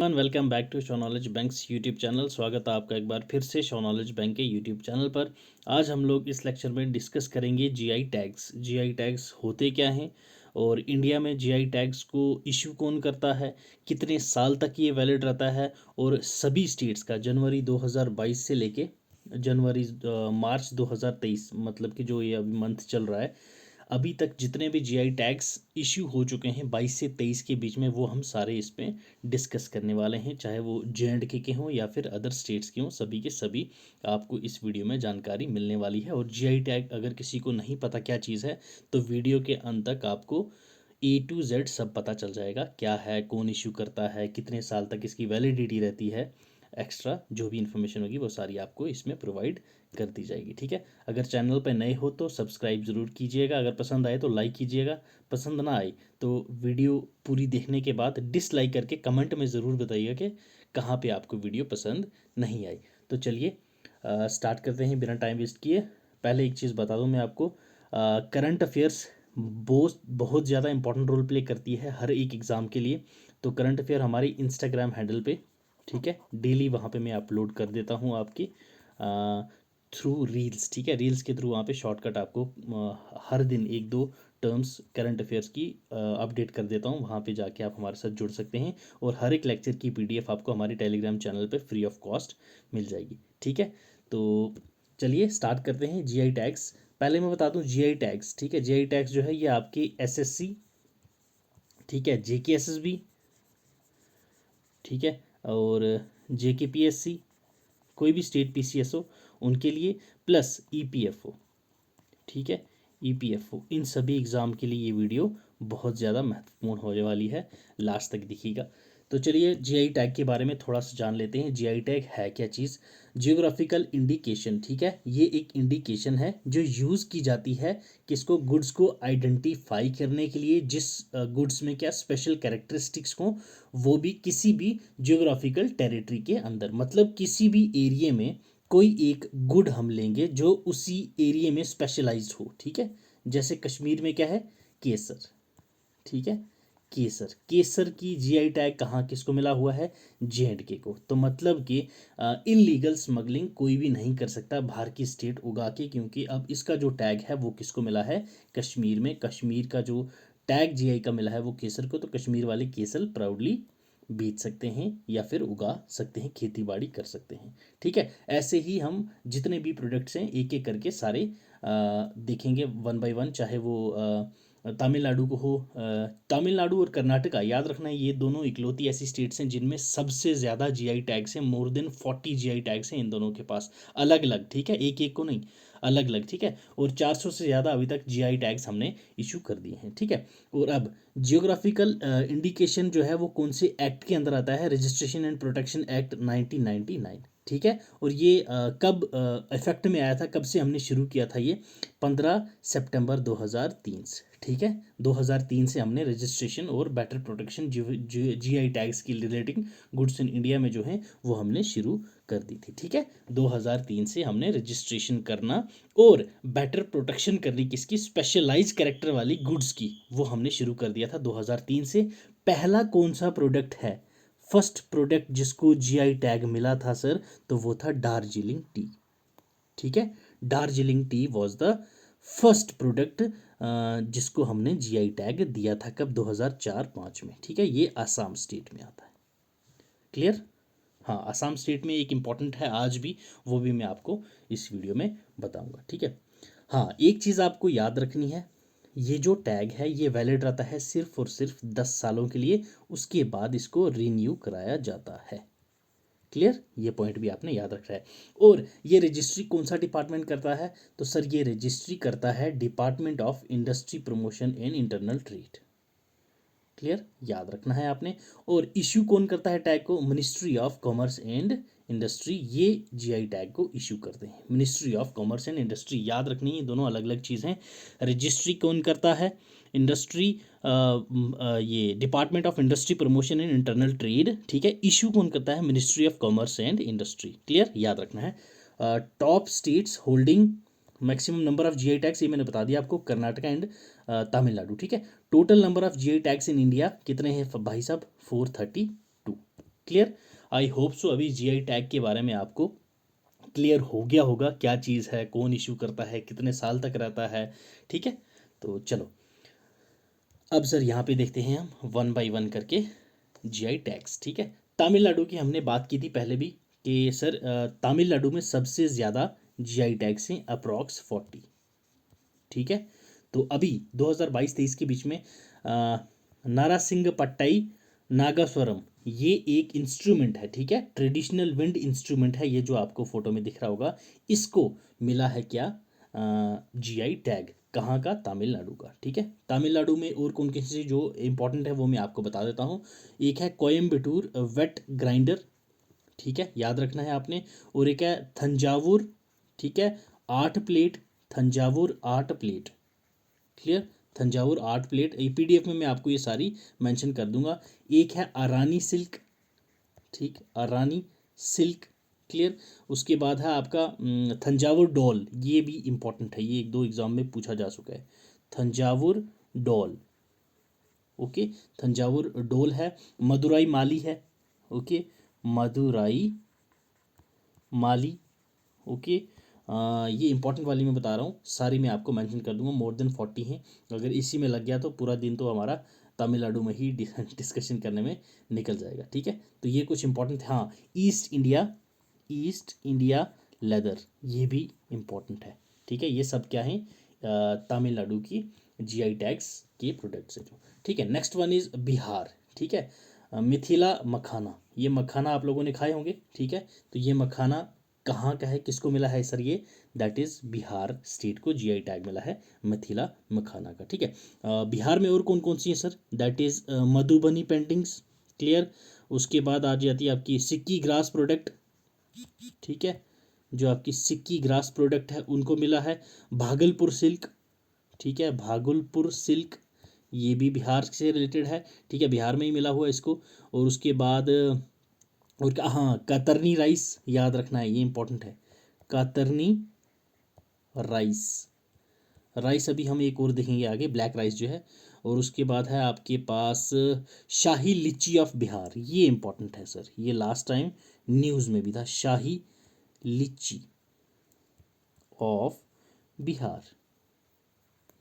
Everyone, welcome back to show knowledge banks YouTube channel. स्वागत है आपका एक बार फिर से शो नॉलेज बैंक के यूट्यूब चैनल पर। आज हम लोग इस लेक्चर में डिस्कस करेंगे जीआई टैग्स। जीआई टैग्स होते क्या हैं और इंडिया में जीआई टैग्स को इशू कौन करता है, कितने साल तक ये वैलिड रहता है, और सभी स्टेट्स का जनवरी 2022 से लेके मार्च 2023, मतलब कि जो ये अभी मंथ चल रहा है, अभी तक जितने भी जीआई टैग्स इशू हो चुके हैं 22 से 23 के बीच में, वो हम सारे इसमें डिस्कस करने वाले हैं। चाहे वो जे के हों या फिर अदर स्टेट्स के हों, सभी के सभी आपको इस वीडियो में जानकारी मिलने वाली है। और जीआई टैग अगर किसी को नहीं पता क्या चीज़ है, तो वीडियो के अंत तक आपको A to Z सब पता चल जाएगा। क्या है, कौन इशू करता है, कितने साल तक इसकी वैलिडिटी रहती है, एक्स्ट्रा जो भी इन्फॉर्मेशन होगी वो सारी आपको इसमें प्रोवाइड कर दी जाएगी। ठीक है, अगर चैनल पर नए हो तो सब्सक्राइब ज़रूर कीजिएगा, अगर पसंद आए तो लाइक कीजिएगा, पसंद ना आए तो वीडियो पूरी देखने के बाद डिसलाइक करके कमेंट में ज़रूर बताइएगा कि कहाँ पे आपको वीडियो पसंद नहीं आई। तो चलिए स्टार्ट करते हैं बिना टाइम वेस्ट किए। पहले एक चीज़ बता दूं मैं आपको, करंट अफेयर्स बहुत बहुत ज़्यादा इंपॉर्टेंट रोल प्ले करती है हर एक एग्ज़ाम के लिए। तो करंट अफेयर हमारी इंस्टाग्राम हैंडल पे, ठीक है, डेली वहाँ पे मैं अपलोड कर देता हूँ आपकी थ्रू रील्स। ठीक है, रील्स के थ्रू वहाँ पे शॉर्टकट आपको हर दिन एक दो टर्म्स करंट अफेयर्स की अपडेट कर देता हूँ। वहाँ पे जाके आप हमारे साथ जुड़ सकते हैं और हर एक लेक्चर की PDF आपको हमारे टेलीग्राम चैनल पे फ्री ऑफ कॉस्ट मिल जाएगी। ठीक है, तो चलिए स्टार्ट करते हैं। जीआई टैग्स, पहले मैं बता दूं जीआई टैग्स, ठीक है, जीआई टैग्स जो है ये आपके SSC, ठीक है, JKSSB, ठीक है, और JKPSC, कोई भी स्टेट PCS हो उनके लिए, प्लस EPFO, ठीक है, EPFO, इन सभी एग्ज़ाम के लिए ये वीडियो बहुत ज़्यादा महत्वपूर्ण होने वाली है, लास्ट तक दिखिएगा। तो चलिए जीआई टैग के बारे में थोड़ा सा जान लेते हैं। जीआई टैग है क्या चीज़? जियोग्राफिकल इंडिकेशन, ठीक है, ये एक इंडिकेशन है जो यूज़ की जाती है किसको, गुड्स को आइडेंटिफाई करने के लिए, जिस गुड्स में क्या स्पेशल कैरेक्टरिस्टिक्स हो, वो भी किसी भी जियोग्राफिकल टेरिटरी के अंदर, मतलब किसी भी एरिया में कोई एक गुड हम लेंगे जो उसी एरिया में स्पेशलाइज्ड हो। ठीक है, जैसे कश्मीर में क्या है, केसर, ठीक है, केसर, केसर की जीआई टैग कहाँ किसको मिला हुआ है, J&K को। तो मतलब कि इनलीगल स्मगलिंग कोई भी नहीं कर सकता बाहर की स्टेट उगा के, क्योंकि अब इसका जो टैग है वो किसको मिला है, कश्मीर में। कश्मीर का जो टैग जीआई का मिला है वो केसर को, तो कश्मीर वाले केसर प्राउडली बेच सकते हैं या फिर उगा सकते हैं, खेती बाड़ी कर सकते हैं। ठीक है, ऐसे ही हम जितने भी प्रोडक्ट्स हैं एक एक करके सारे देखेंगे वन बाय वन, चाहे वो तमिलनाडु को हो। तमिलनाडु और कर्नाटका, याद रखना है, ये दोनों इकलौती ऐसी स्टेट्स हैं जिनमें सबसे ज़्यादा जीआई टैग्स हैं। मोर देन 40 जीआई टैग्स हैं इन दोनों के पास, अलग अलग, ठीक है, एक एक को नहीं, अलग अलग, ठीक है। और 400 से ज़्यादा अभी तक जीआई टैग्स हमने इशू कर दिए हैं। ठीक है, और अब जियोग्राफिकल इंडिकेशन जो है वो कौन से एक्ट के अंदर आता है, रजिस्ट्रेशन एंड प्रोटेक्शन एक्ट 1999, ठीक है। और ये कब इफेक्ट में आया था, कब से हमने शुरू किया था ये, 15 सितंबर 2003 से। ठीक है, 2003 से हमने रजिस्ट्रेशन और बेटर प्रोटेक्शन जीआई टैग्स की रिलेटिंग गुड्स इन इंडिया में जो है वो हमने शुरू कर दी थी। ठीक है, 2003 से हमने रजिस्ट्रेशन करना और बेटर प्रोटेक्शन करनी किसकी, स्पेशलाइज कैरेक्टर वाली गुड्स की, वो हमने शुरू कर दिया था 2003 से। पहला कौन सा प्रोडक्ट है, फर्स्ट प्रोडक्ट जिसको जीआई टैग मिला था सर, तो वो था दार्जिलिंग टी। ठीक है, Darjeeling T was the first product जिसको हमने जीआई टैग दिया था, कब, 2004-05 में। ठीक है, ये आसाम स्टेट में आता है। क्लियर? हाँ, आसाम स्टेट में एक इम्पॉर्टेंट है आज भी, वो भी मैं आपको इस वीडियो में बताऊंगा। ठीक है, हाँ, एक चीज़ आपको याद रखनी है, ये जो टैग है ये वैलिड रहता है सिर्फ और सिर्फ 10 सालों के लिए, उसके बाद इसको रीन्यू कराया जाता है। क्लियर, ये पॉइंट भी आपने याद रखना है। और ये रजिस्ट्री कौन सा डिपार्टमेंट करता है, तो सर ये रजिस्ट्री करता है department of industry promotion and internal trade. Clear, याद रखना है आपने। और इश्यू कौन करता है टैग को, ministry of commerce and industry, ये जीआई टैग को इशू करते हैं, ministry of commerce and industry. याद रखनी है, दोनों अलग अलग चीज़ हैं। रजिस्ट्री कौन करता है, इंडस्ट्री, ये department of industry promotion and internal trade, ठीक है। इशू कौन करता है, ministry of commerce and industry. Clear, याद रखना है। Top states holding maximum number of GI tags, ये मैंने बता दिया आपको, कर्नाटका एंड तमिलनाडु। ठीक है, total number of GI tags in India कितने हैं भाई साहब, 432। क्लियर? आई होप सो अभी जीआई टैग के बारे में आपको क्लियर हो गया होगा, क्या चीज़ है, कौन इशू करता है, कितने साल तक रहता है। ठीक है, तो चलो अब सर यहाँ पे देखते हैं हम वन बाय वन करके जीआई टैग्स। ठीक है, तमिलनाडु की हमने बात की थी पहले भी कि सर तमिलनाडु में सबसे ज़्यादा जीआई टैग्स हैं, अप्रॉक्स 40। ठीक है, तो अभी 2022-23 के बीच में नारासिंगपट्टई नागास्वरम, ये एक इंस्ट्रूमेंट है। ठीक है, ट्रेडिशनल विंड इंस्ट्रूमेंट है ये, जो आपको फोटो में दिख रहा होगा। इसको मिला है क्या जीआई टैग, कहाँ का? तमिलनाडु का। ठीक है, तमिलनाडु में और कौन कौन से जो इंपॉर्टेंट है वो मैं आपको बता देता हूँ। एक है कोयम्बटूर वेट ग्राइंडर, ठीक है, याद रखना है आपने। और एक है थंजावुर, ठीक है, 8 plate, Thanjavur 8 plate. Clear? Thanjavur 8 plate, ये पीडीएफ में मैं आपको ये सारी मेंशन कर दूंगा। एक है अरानी सिल्क, ठीक, अरानी सिल्क। क्लियर? उसके बाद है आपका थंजावुर डॉल, ये भी इंपॉर्टेंट है, ये 1-2 एग्जाम में पूछा जा चुका है। थंजावुर डॉल, ओके, थंजावुर डोल है। मदुराई माली है, ओके, मदुराई माली, ओके। ये इंपॉर्टेंट वाली मैं बता रहा हूँ, सारी मैं आपको मेंशन कर दूंगा, मोर देन 40 हैं। अगर इसी में लग गया तो पूरा दिन तो हमारा तमिलनाडु में ही डिस्कशन करने में निकल जाएगा। ठीक है, तो ये कुछ इंपॉर्टेंट, हाँ, ईस्ट इंडिया लेदर, ये भी इम्पोर्टेंट है। ठीक है, ये सब क्या है? तमिलनाडु की जीआई टैग्स के प्रोडक्ट्स हैं जो। ठीक है, नेक्स्ट वन इज़ बिहार। ठीक है, मिथिला मखाना, ये मखाना आप लोगों ने खाए होंगे। ठीक है, तो ये मखाना कहाँ का है, किसको मिला है सर? ये दैट इज़ बिहार स्टेट को जीआई टैग मिला है मिथिला मखाना का। ठीक है, बिहार में और कौन कौन सी है sir? That is Madhubani paintings. Clear? उसके बाद आ जाती है आपकी सिक्की ग्रास प्रोडक्ट। ठीक है, जो आपकी सिक्की ग्रास प्रोडक्ट है उनको मिला है। भागलपुर सिल्क, ठीक है, भागलपुर सिल्क, ये भी बिहार से रिलेटेड है। ठीक है, बिहार में ही मिला हुआ है इसको। और उसके बाद और हाँ, कतरनी राइस, याद रखना है, ये इंपॉर्टेंट है, कतरनी राइस। राइस अभी हम एक और देखेंगे आगे, ब्लैक राइस जो है। और उसके बाद है आपके पास शाही लीची ऑफ बिहार, ये इंपॉर्टेंट है सर, ये लास्ट टाइम न्यूज़ में भी था, शाही लीची ऑफ बिहार,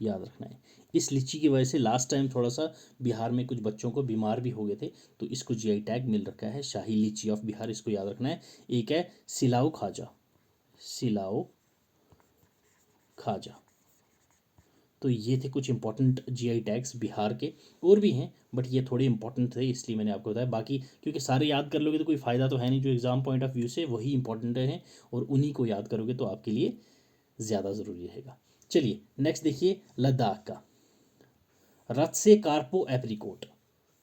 याद रखना है। इस लीची की वजह से लास्ट टाइम थोड़ा सा बिहार में कुछ बच्चों को बीमार भी हो गए थे, तो इसको जीआई टैग मिल रखा है, शाही लीची ऑफ बिहार, इसको याद रखना है। एक है सिलाओ खाजा, सिलाओ खाजा। तो ये थे कुछ इंपॉर्टेंट जीआई टैग्स बिहार के, और भी हैं बट ये थोड़े इंपॉर्टेंट थे इसलिए मैंने आपको बताया। बाकी क्योंकि सारे याद कर लोगे तो कोई फ़ायदा तो है नहीं, जो एग्ज़ाम पॉइंट ऑफ व्यू से वही इंपॉर्टेंट हैं, और उन्हीं को याद करोगे तो आपके लिए ज़्यादा ज़रूरी रहेगा। चलिए नेक्स्ट देखिए, लद्दाख का रथ से कार्पो एप्रीकोट।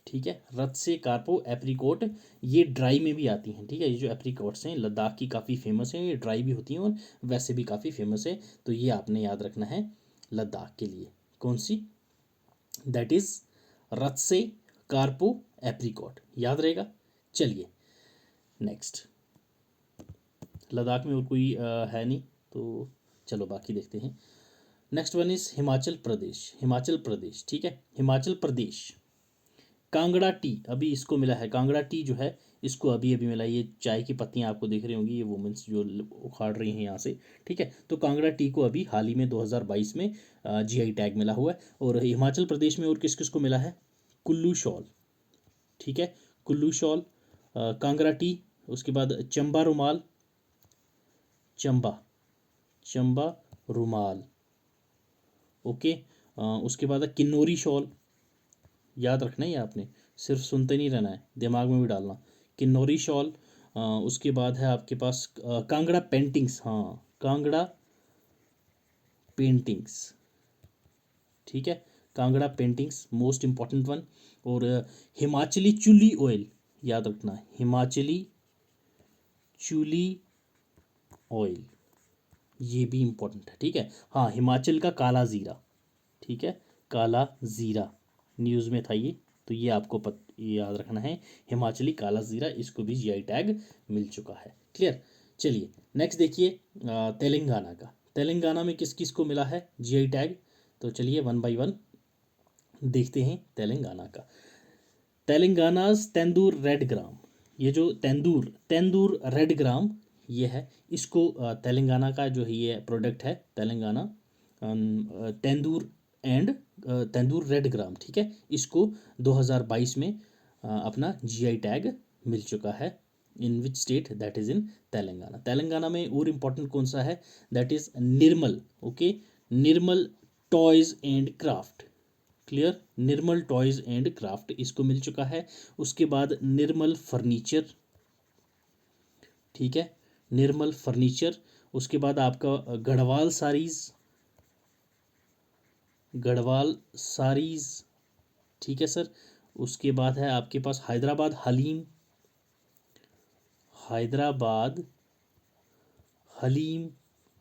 ठीक है, रथ से कार्पो एप्रीकोट, ये ड्राई में भी आती हैं। ठीक है, ये जो एप्रीकोट्स हैं लद्दाख की काफ़ी फेमस हैं, ये ड्राई भी होती हैं और वैसे भी काफ़ी फेमस है। तो ये आपने याद रखना है लद्दाख के लिए, कौन सी? दैट इज़ रथ से कार्पो एप्रीकोट, याद रहेगा। चलिए नेक्स्ट, लद्दाख में और कोई है नहीं, तो चलो बाकी देखते हैं। Next one is Himachal Pradesh, Himachal Pradesh. ठीक है, हिमाचल प्रदेश कांगड़ा टी, अभी इसको मिला है, कांगड़ा टी जो है इसको अभी अभी मिला है। ये चाय की पत्तियां आपको दिख रही होंगी, ये वुमेंस जो उखाड़ रही हैं यहाँ से। ठीक है, तो कांगड़ा टी को अभी हाल ही में 2022 में जीआई टैग मिला हुआ है। और हिमाचल प्रदेश में और किस किस को मिला है? कुल्लू शॉल, ठीक है, कुल्लू शॉल, कांगड़ा टी, उसके बाद चंबा रुमाल, चंबा, चंबा रुमाल, ओके। उसके बाद है किन्नौरी शॉल, याद रखना है ये आपने, सिर्फ सुनते नहीं रहना है, दिमाग में भी डालना, किन्नौरी शॉल। उसके बाद है आपके पास कांगड़ा पेंटिंग्स, हाँ, कांगड़ा पेंटिंग्स। ठीक है, Kangra paintings most important one. और हिमाचली चुली ऑयल, याद रखना है, हिमाचली चुली ऑयल, ये भी इम्पोर्टेंट है। ठीक है, हाँ, हिमाचल का काला ज़ीरा, ठीक है, काला ज़ीरा न्यूज़ में था ये, तो ये आपको ये याद रखना है, हिमाचली काला ज़ीरा, इसको भी जीआई टैग मिल चुका है। क्लियर? चलिए नेक्स्ट देखिए, तेलंगाना का, तेलंगाना में किस किस को मिला है जीआई टैग? तो चलिए वन बाय वन देखते हैं तेलंगाना का। तेलंगानाज तेंदूर रेड ग्राम, ये जो तेंदूर तेंदूर रेड ग्राम ये है, इसको तेलंगाना का जो है ये प्रोडक्ट है, तेलंगाना तेंदूर एंड तेंदूर रेड ग्राम, ठीक है। इसको 2022 में अपना जीआई टैग मिल चुका है। In which state? That is in Telangana. Telangana में और इम्पोर्टेंट कौन सा है? That is Nirmal. Okay, Nirmal toys and craft. Clear, Nirmal toys and craft इसको मिल चुका है। उसके बाद निर्मल फर्नीचर, ठीक है, निर्मल फर्नीचर। उसके बाद आपका गढ़वाल साड़ीज़, गढ़वाल साड़ीज़, ठीक है सर। उसके बाद है आपके पास हैदराबाद हलीम, हैदराबाद हलीम।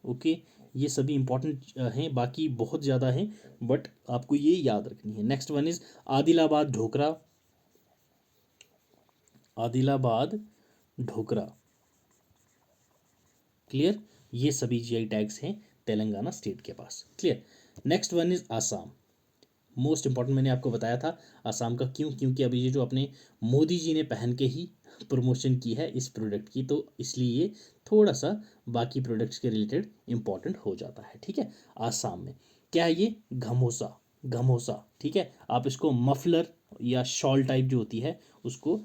ओके, ये सभी इंपॉर्टेंट हैं, बाकी बहुत ज़्यादा हैं बट आपको ये याद रखनी है। Next one is Adilabad Dhokra, Adilabad Dhokra. Clear, ये सभी जीआई टैग्स हैं तेलंगाना स्टेट के पास। Clear. Next one is Assam. Most important, मैंने आपको बताया था आसाम का, क्यों? क्योंकि अभी ये जो अपने मोदी जी ने पहन के ही प्रमोशन की है इस प्रोडक्ट की, तो इसलिए ये थोड़ा सा बाकी प्रोडक्ट्स के रिलेटेड इंपॉर्टेंट हो जाता है, ठीक है। आसाम में क्या है? ये घमोसा, घमोसा, ठीक है। आप इसको मफलर या शॉल टाइप जो होती है उसको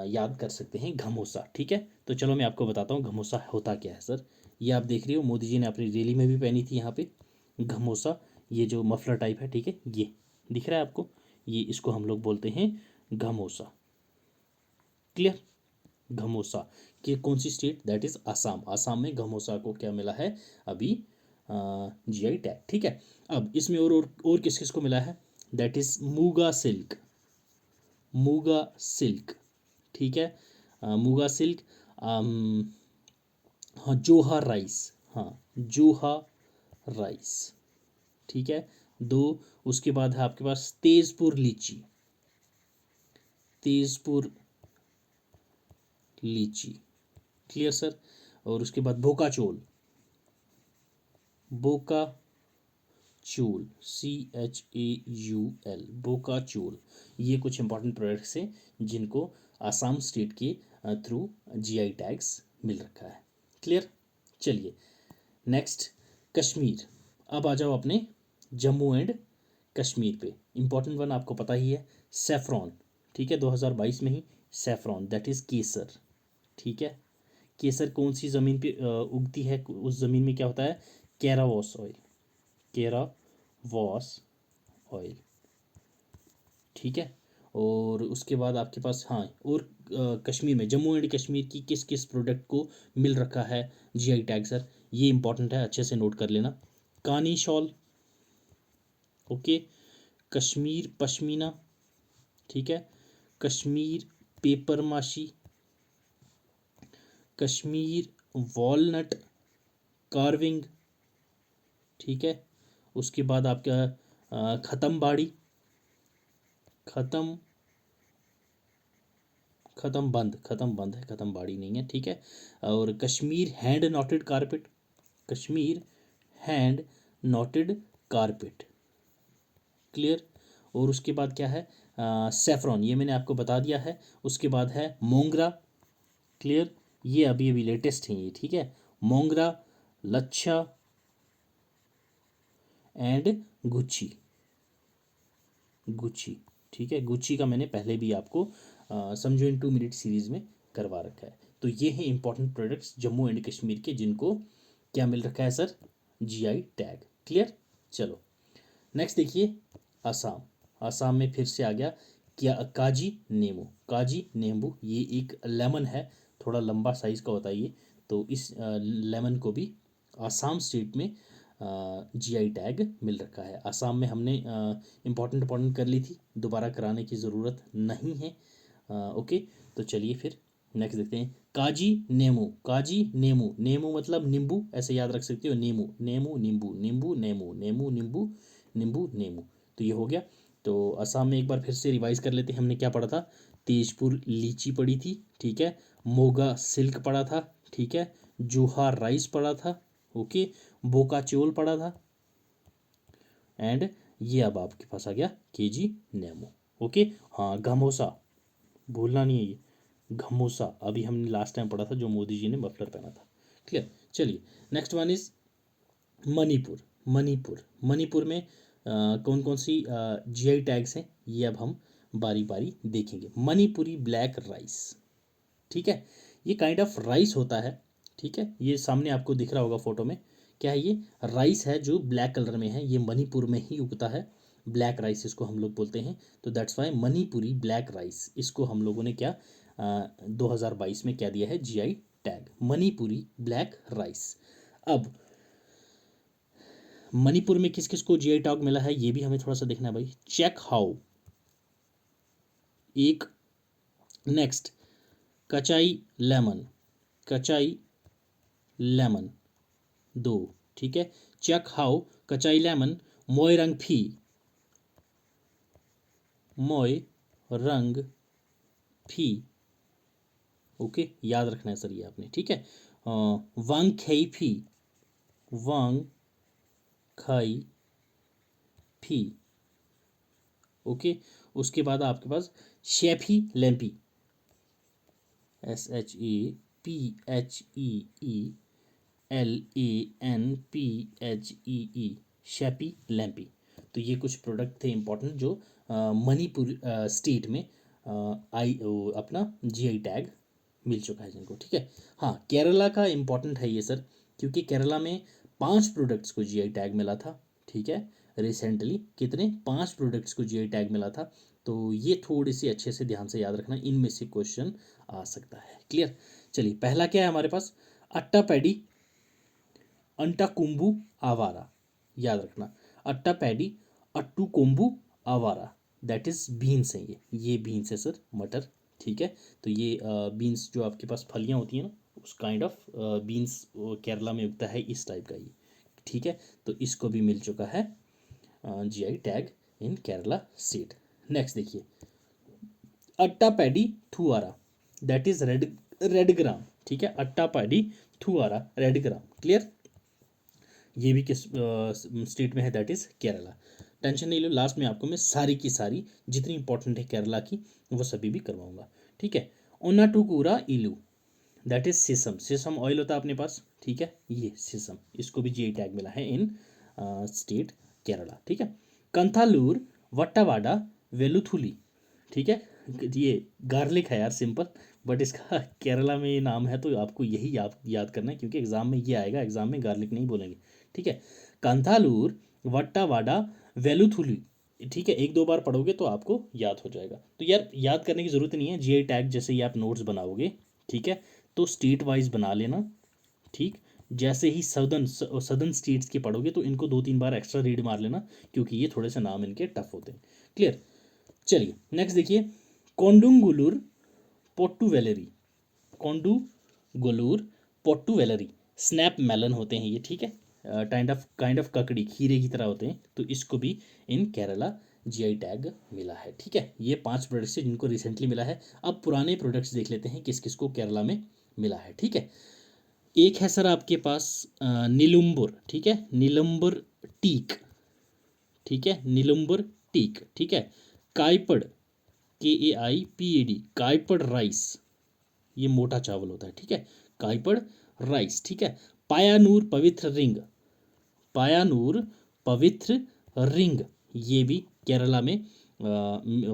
याद कर सकते हैं, घमोसा, ठीक है। तो चलो मैं आपको बताता हूँ घमोसा होता क्या है सर। ये आप देख रहे हो मोदी जी ने अपनी रैली में भी पहनी थी यहाँ पे घमोसा, ये जो मफलर टाइप है, ठीक है, ये दिख रहा है आपको, ये इसको हम लोग बोलते हैं घमोसा। क्लियर, घमोसा कि कौन सी state? That is Assam. Assam में घमोसा को क्या मिला है अभी? जीआई टैग, ठीक है। अब इसमें और किस किस को मिला है? That is Muga silk, Muga silk, ठीक है। मूगा सिल्क। हाँ, जोहा राइस, हाँ, जोहा राइस, ठीक है। दो। उसके बाद है आपके पास तेजपुर लीची, तेजपुर लीची। Clear sir. और उसके बाद बोका चोल, बोका चूल, CHAUL, बोका चूल। ये कुछ इंपॉर्टेंट प्रोडक्ट्स हैं जिनको आसाम स्टेट के थ्रू जीआई टैग्स मिल रखा है। क्लियर। चलिए नेक्स्ट, कश्मीर। अब आ जाओ अपने जम्मू एंड कश्मीर पे। इंपॉर्टेंट वन आपको पता ही है, सेफ्रॉन, ठीक है। 2022 में ही सेफ्रॉन, दैट इज़ केसर, ठीक है। केसर कौन सी ज़मीन पे उगती है? उस ज़मीन में क्या होता है? कैरावॉस ऑयल, कैरावॉस ऑयल, ठीक है। और उसके बाद आपके पास, हाँ, और कश्मीर में, जम्मू एंड कश्मीर की किस किस प्रोडक्ट को मिल रखा है जीआई टैग सर? ये इंपॉर्टेंट है, अच्छे से नोट कर लेना। कानी शॉल, ओके, कश्मीर पश्मीना, ठीक है, कश्मीर पेपर माशी, कश्मीर वॉलनट कार्विंग, ठीक है। उसके बाद आपका ख़त्म बाड़ी, ख़त्म ख़त्म बंद, ख़त्म बंद है, ख़त्म बाड़ी नहीं है, ठीक है। और Kashmir hand noted carpet, Kashmir hand noted carpet. Clear. और उसके बाद क्या है? सेफ्रॉन, ये मैंने आपको बता दिया है। उसके बाद है मोंगरा। क्लियर, ये अभी अभी लेटेस्ट है ये, ठीक है। मोंगरा, लच्छा एंड गुच्ची, गुच्ची, ठीक है। गुच्ची का मैंने पहले भी आपको समझो इन 2 मिनट सीरीज में करवा रखा है। तो ये है important products Jammu and Kashmir के जिनको क्या मिल रखा है सर? GI tag. क्लियर। चलो नेक्स्ट देखिए, आसाम। आसाम में फिर से आ गया क्या? काजी नींबू, काजी नींबू, ये एक लेमन है, थोड़ा लंबा साइज़ का होता है ये। तो इस लेमन को भी आसाम स्टेट में जीआई टैग मिल रखा है। आसाम में हमने इम्पोर्टेंट कर ली थी, दोबारा कराने की ज़रूरत नहीं है। ओके, तो चलिए फिर नेक्स्ट देखते हैं। काजी नेमू, काजी नेमू, नेमू मतलब नींबू, ऐसे याद रख सकते हो, नेमू, नेमू, नींबू, नींबू, नेमू, नेमू, नींबू, नींबू, नेमू। तो ये हो गया। तो असम में एक बार फिर से रिवाइज कर लेते हैं, हमने क्या पढ़ा था? तेजपुर लीची पढ़ी थी, ठीक है। मोगा सिल्क पढ़ा था, ठीक है। जोहार राइस पढ़ा था, ओके। बोका चोल पढ़ा था, एंड ये अब आपके पास आ गया केजी नेमो, ओके। हाँ, घमोसा भूलना नहीं है, ये घमोसा, अभी हमने लास्ट टाइम पढ़ा था जो मोदी जी ने मफलर पहना था। क्लियर। चलिए next one is Manipur. Manipur में कौन कौन सी जीआई टैग्स हैं ये अब हम बारी बारी देखेंगे। मणिपुरी ब्लैक राइस, ठीक है, ये काइंड ऑफ राइस होता है, ठीक है, ये सामने आपको दिख रहा होगा फोटो में, क्या है ये राइस है जो ब्लैक कलर में है, ये मणिपुर में ही उगता है, ब्लैक राइस इसको हम लोग बोलते हैं, तो that's why Manipuri black rice, इसको हम लोगों ने क्या 2022 में क्या दिया है GI tag, Manipuri black rice. अब मणिपुर में किस किस को जीआई टैग मिला है ये भी हमें थोड़ा सा देखना है भाई। चेक हाउ एक, नेक्स्ट कचाई लेमन, कचाई लेमन दो, ठीक है, चेक हाउ कचाई लेमन, मोय रंग फी, मोय रंग फी, ओके, याद रखना है सर ये आपने, ठीक है। वांग खई फी, वांग खाई फी, ओके। उसके बाद आपके पास शेफी लैम्पी, SHEPHEELANPHEE, शैपी लैम्पी। तो ये कुछ प्रोडक्ट थे इंपॉर्टेंट जो मणिपुर स्टेट में अपना जीआई टैग मिल चुका है जिनको, ठीक है। हाँ केरला का इंपॉर्टेंट है ये सर, क्योंकि केरला में 5 प्रोडक्ट्स को जीआई टैग मिला था, ठीक है, रिसेंटली कितने 5 प्रोडक्ट्स को जीआई टैग मिला था, तो ये थोड़ी सी अच्छे से ध्यान से याद रखना, इनमें से क्वेश्चन आ सकता है। क्लियर। चलिए पहला क्या है हमारे पास, अट्टा पैडी अंटा कुंबू आवारा, याद रखना, अट्टा पैडी अट्टू कोम्बू आवारा, दैट इज बीन्स है, ये बीन्स है सर, मटर, ठीक है। तो ये बीन्स जो आपके पास फलियां होती हैं ना, उस काइंड ऑफ बीन्स केरला में उगता है इस टाइप का ये, ठीक है। तो इसको भी मिल चुका है GI tag in Kerala state. Next देखिए Attappady Thuvara, that is red gram, ठीक है, Attappady Thuvara red gram. Clear. ये भी किस स्टेट में है, दैट इज केरला। टेंशन नहीं लो, लास्ट में आपको मैं सारी की सारी जितनी इंपॉर्टेंट है केरला की वो सभी भी करवाऊंगा, ठीक है। ओनाटुकुरा इलू, that is sesame, sesame oil होता है अपने पास, ठीक है, ये सीसम, इसको भी जीआई टैग मिला है इन स्टेट केरला, ठीक है। कंथालूर वट्टावाडा वेलुथुली, ठीक है, ये गार्लिक है यार, सिंपल, बट इसका केरला में ये नाम है, तो आपको यही याद करना है, क्योंकि एग्जाम में ये आएगा, एग्जाम में गार्लिक नहीं बोलेंगे, ठीक है। कंथालूर वट्टावाडा वेलुथुली, ठीक है, एक दो बार पढ़ोगे तो आपको याद हो जाएगा। तो यार याद करने की जरूरत नहीं है, जीआई टैग जैसे ही आप नोट्स बनाओगे, ठीक है, तो स्टेट वाइज बना लेना, ठीक। जैसे ही सदर्न स्टेट्स के पढ़ोगे तो इनको 2-3 बार एक्स्ट्रा रीड मार लेना, क्योंकि ये थोड़े से नाम इनके टफ होते हैं। क्लियर। चलिए नेक्स्ट देखिए कोंडुंगुलूर पोट्टुवेलरी, कोंडुगुलूर पोट्टुवेलरी, स्नैप मेलन होते हैं ये, ठीक है, काइंड ऑफ ककड़ी खीरे की तरह होते हैं, तो इसको भी इन केरला जीआई टैग मिला है, ठीक है। ये 5 प्रोडक्ट्स हैं जिनको रिसेंटली मिला है। अब पुराने प्रोडक्ट्स देख लेते हैं किस किस को केरला में मिला है, ठीक है। एक है सर आपके पास नीलुम्बुर, ठीक है, नीलुम्बुर टीक, ठीक है, नीलुम्बुर टीक, ठीक है। काइपड़ KAIPAD, काइपड़ राइस, ये मोटा चावल होता है, ठीक है, काइपड़ राइस, ठीक है। पायानूर पवित्र रिंग, पायानूर पवित्र रिंग, ये भी केरला में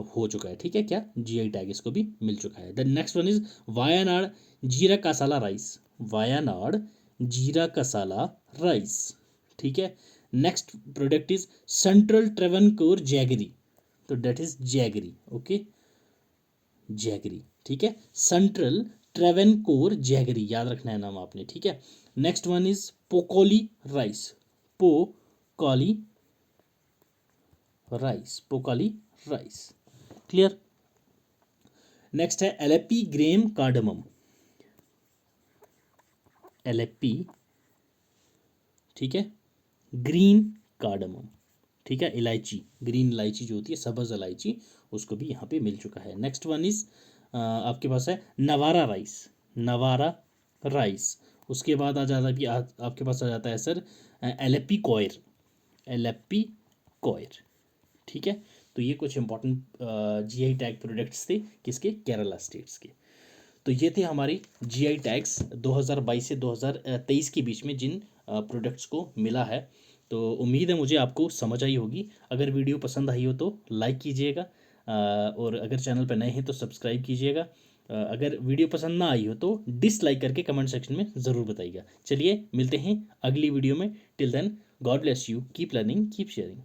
हो चुका है, ठीक है, क्या जीआई टैग इसको भी मिल चुका है। The next one is Wayanad Jeerakasala rice, Wayanad Jeerakasala rice, ठीक है। Next product is central Travancore jaggery, तो that is jaggery, okay, jaggery, ठीक है, सेंट्रल ट्रेवनकोर जैगरी, याद रखना है नाम आपने, ठीक है। Next one is Pokkali rice, Pokkali rice, Pokkali rice. Clear. Next है एलेपी ग्रेम कार्डमम, एलेपी, ठीक है, ग्रीन कार्डमम, ठीक है, इलायची, ग्रीन इलायची जो होती है, सब्ज इलायची, उसको भी यहाँ पे मिल चुका है। नेक्स्ट वन इज आपके पास है नवारा राइस, नवारा राइस। उसके बाद आ जाता है आपके पास आ जाता है सर एलेपी कोयर, एलेपी कोयर, ठीक है। तो ये कुछ इंपॉर्टेंट जीआई टैग प्रोडक्ट्स थे किसके, केरला स्टेट्स के। तो ये थे हमारी जीआई टैग्स 2022 से 2023 के बीच में जिन प्रोडक्ट्स को मिला है। तो उम्मीद है मुझे आपको समझ आई होगी। अगर वीडियो पसंद आई हो तो लाइक कीजिएगा, और अगर चैनल पर नए हैं तो सब्सक्राइब कीजिएगा। अगर वीडियो पसंद ना आई हो तो डिसलाइक करके कमेंट सेक्शन में ज़रूर बताइएगा। चलिए मिलते हैं अगली वीडियो में। Till then, God bless you, keep learning, keep sharing.